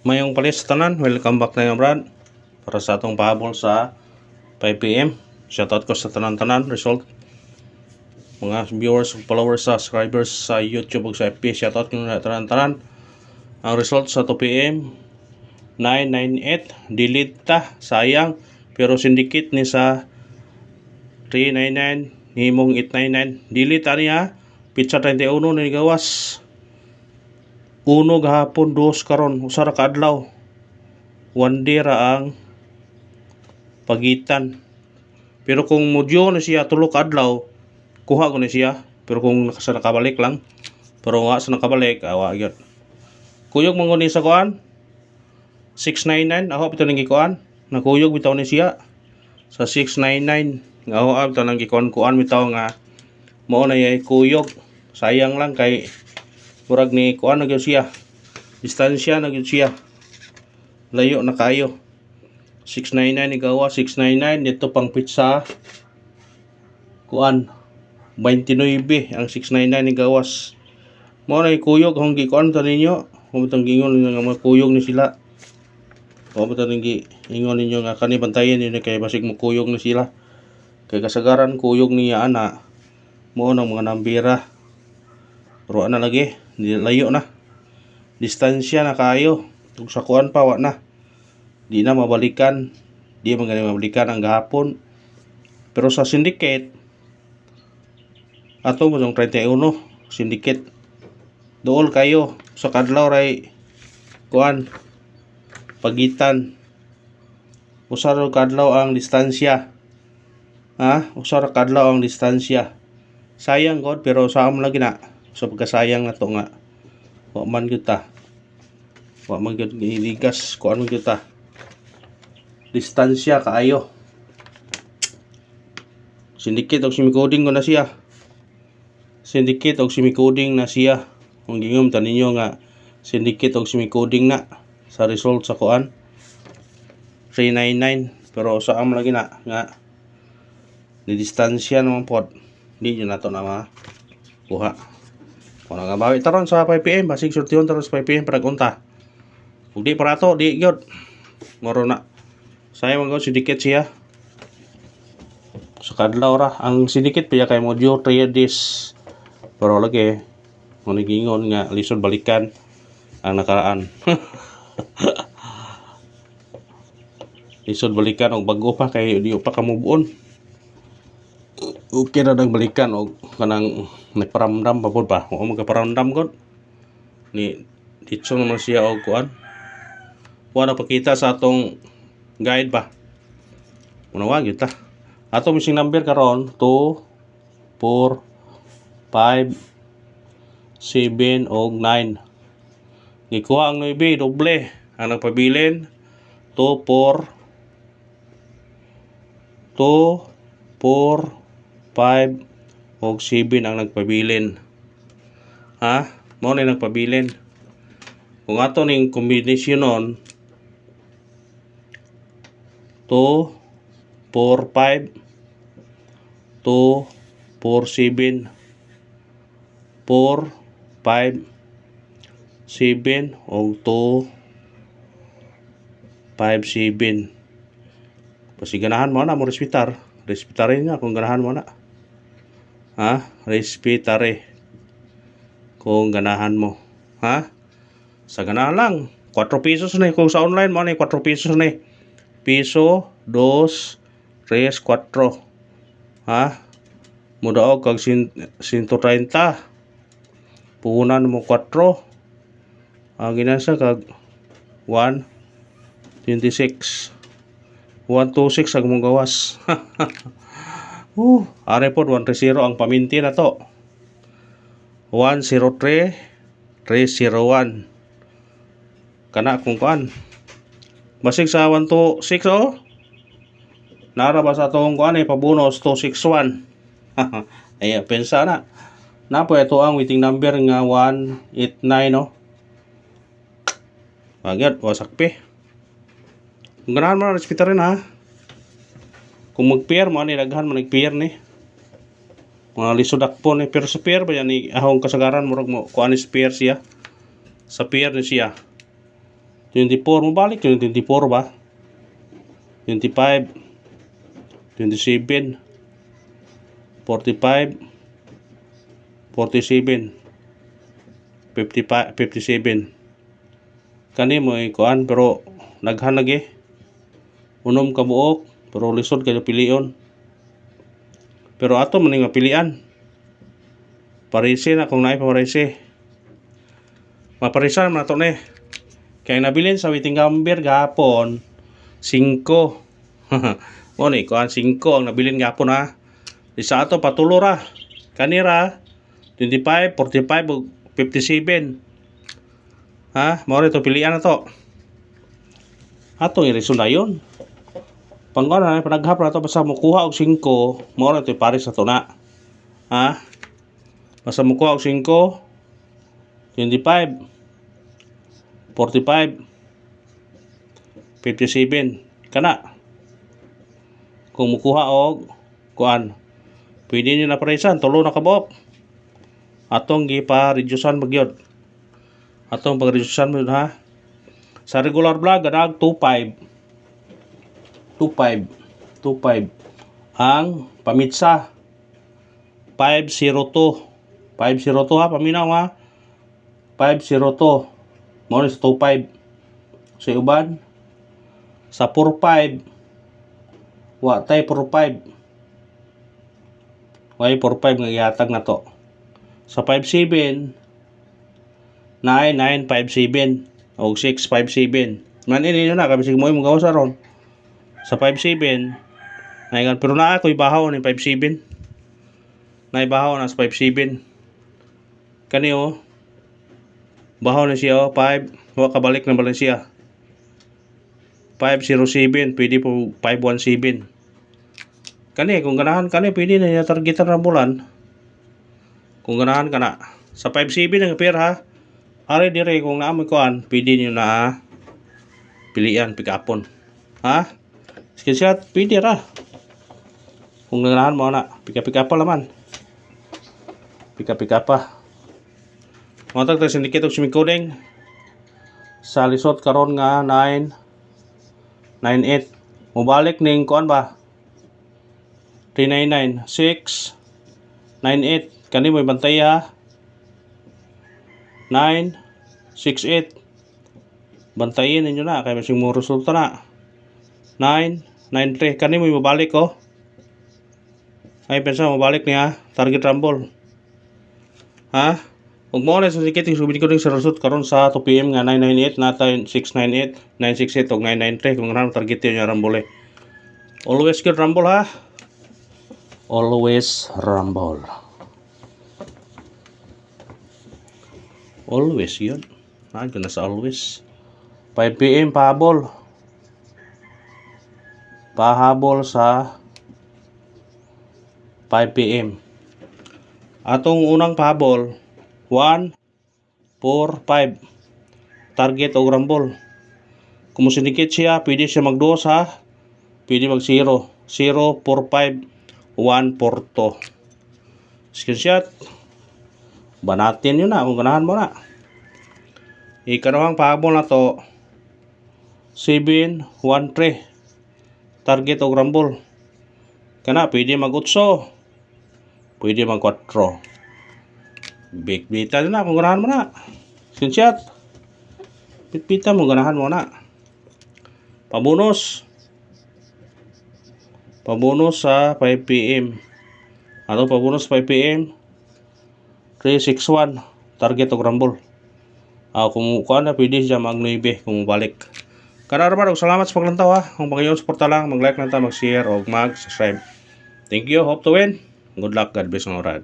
Mayong palis sa tanan, welcome back na yung brad para sa atong pahabol sa 5pm. Shoutout ko sa tanan-tanan result, mga viewers, followers, subscribers sa YouTube ug sa FB. Shoutout ko na tanan-tanan. Ang result sa 2pm 998 delete ta, sayang, pero syndicate ni sa 399 himong 899 delete ani ha. Pizza 31 ni gawas, uno gahapon, dos karon, usa ra ka adlaw, one day ra ang pagitan. Pero kung modyo na siya tulo ka adlaw, kuha ko na siya. Pero kung sa nakabalik lang, pero nga sa nakabalik, awa gyud. Kuyog mong ni sa kuan 699, ako bitaw nang gikuan, nakuyog bitaw ni siya sa 699. Nga ako bitaw nang gikuan bitaw nga mao na yay kuyog. Sayang lang kay murag ni kuan na gyud siya, distansya na gyud siya, layo na kayo. 699 ni gawa, 699 dito pang pizza kuan 29 ang 699 ni gawas. Mao na kuyog hong gikuan ta ninyo, humutang gingon nga mga kuyog ni sila. O bitaw ningi ingon ninyo nga kani bantayan ninyo kay basig mo kuyog ni sila. Kay kasagaran kuyog niya ana mo nang mga nambira. Pero ana lagi, layo na. Distansya na kayo. Ug sa kuan pa wa na. Di na mabalikan. Di man gani mabalikan ang gahapon. Pero sa syndicate ato mo 31 syndicate. Dool kayo sa kadlaw ray kuan pagitan. Usa ra kadlaw ang distansya. Ha? Usa ra kadlaw ang distansya. Sayang god, pero saam lagi na. So pagkasayang na to nga wa man gyud ta, wa man gyud iligas kuan man gyud ta, distansya kaayo. Syndicate og semi-coding ko na siya, syndicate og semi-coding na siya. Kung gingom ta ninyo nga syndicate og semi-coding na sa result sa kuan 399, pero saam lagi na nga ni distansya naman pod, di nyo na to na makuha. Kung nga bawi taron sa 5pm, basig sultihon taron sa 5pm para unta. Kung di para to, di gyud moro na. Sayang man gud syndicate siya. Sa kadlaw ra ang syndicate piya kay modyo 3 days. Pero lagi mo gingon nga lisod balikan ang nakaraan. Lisod balikan og bag-o pa kay di pa ka move on. Okay na nang balikan og kanang nagparamdam pa pod pa. O magaparamdam god ni ditso naman siya og kuan. Wala pakita sa atong guide ba. Unawa gyud ta. Ato missing number karon 2 4 5 7 og 9. Gikuha ang 9 doble. Ang nagpabilin 2 4 5 og 7 ang nagpabilin. Ha? Mao na nagpabilin. Kung ato ning kombinasyonon 2 4 5 2 4 7 4 5 7 og 2 5 7. Basi ganahan mo na mo respetar. Respetarin nga kung ganahan mo na. Ha? Respetare kung ganahan mo. Ha? Sa ganahan lang 4 pesos na. Kung sa online mo na 4 pesos na. Piso 2 3 4. Ha? Mudaog kag 130. Puhunan mo 4. Ang ginasa kag 126. 126 ang mong gawas. Are po 130 ang paminti na to. 103 301. Kana kung kuan. Basig sa 126 oh. Nara ba sa tong kuan pabonus 261. Ay pensa na. Napo ito ang waiting number nga 189 no. Agad wasakpi. Kung ganahan mo na respeta rin ha. Kung mag-pair mo ani daghan man nag-pair ni. Mga lisodak po ni, pero sa pair ba yan ni ahong kasagaran murag mo kuan is pair siya. Sa pair ni siya 24 mo balik yung 24 ba? 25, 27, 45, 47, 55, 57. Kani mo kuan pero naghan lagi. Unom ka buok pero lisod kayo pilion. Pero ato man ning mapilian. Parisi na kung naay pamarisi. Maparisan man ato ni. Kaya nabilin sa waiting gambir gapon 5. Mo ni kuan 5 ang nabilin gapon ha. Di sa ato patulo ra. Kanira 25, 45 ug 57. Ha, mao ito pilian na to. Atong ireson na yun. Pangko na panaghap na to basta mukuha og 5, mao na ito pares sa to na. Ha? Basta mukuha og 5, 25, 45, 57 kana. Kung mukuha og kuan, pwede niyo na paresan tulo na kabuok. Atong gipa-reducean magyod. Atong pag-reducean mo ha. Sa regular vlog ganag 25 ang pamitsa 502 ha paminaw ha 502 mo ni 25 sa uban sa 45 wa tay 45 way 45 nga gihatag na to sa 57 9957 o 657 man ini na kami sig mo imong gawas ron sa 57 naingan pero naa ko'y bahaw ni 57 naibahaw na sa 57 kani o bahaw na siya o 5 wa kabalik na balik siya 507 pwede po 517 kani kung ganahan kani pwede na niya targetan na bulan kung ganahan ka na sa 57 ang pair ha are dire kung naamoy kuan pwede niyo na pilian pick-upon ha screenshot pwede ra kung ganahan mo na pika-pika pa laman pika-pika pa matag tayo sindikit og sumicoding sa lisod karon nga 998 mubalik ning kuan ba 399 698 kani mo bantay ha 968 bantayin ninyo na kay masing mo resulta na 993 kani mo mabalik ko ay pensa mabalik niya target rumble ha ug mo na sa ticket subit ko ding sa result karon sa 2 PM nga 998 natay 698 968 ug 993 kung ano target niya rumble always good rumble ha always rumble always yun ko na sa always 5 PM pahabol sa 5 PM atong unang pahabol 1 4 5 target o rumble kung sindikit siya pwede siya magduos ha pwede mag 0 0 4 5 1 4 2 screenshot banatin yun na kung ganahan mo na ikanawang pahabol na to 7 1 3 target o rumble kana pwede mag 8 pwede mag 4 big bita na kung ganahan mo na screenshot pitpita mo ganahan mo na pabonus sa 5 PM ano pabonus 5 PM 361 target o rumble kung kuan na pwede siya mag 9 kung balik kana ra og salamat sa paglantaw ha kung pagayon suporta lang mag like lang ta mag share o mag subscribe thank you hope to win good luck God bless ang orad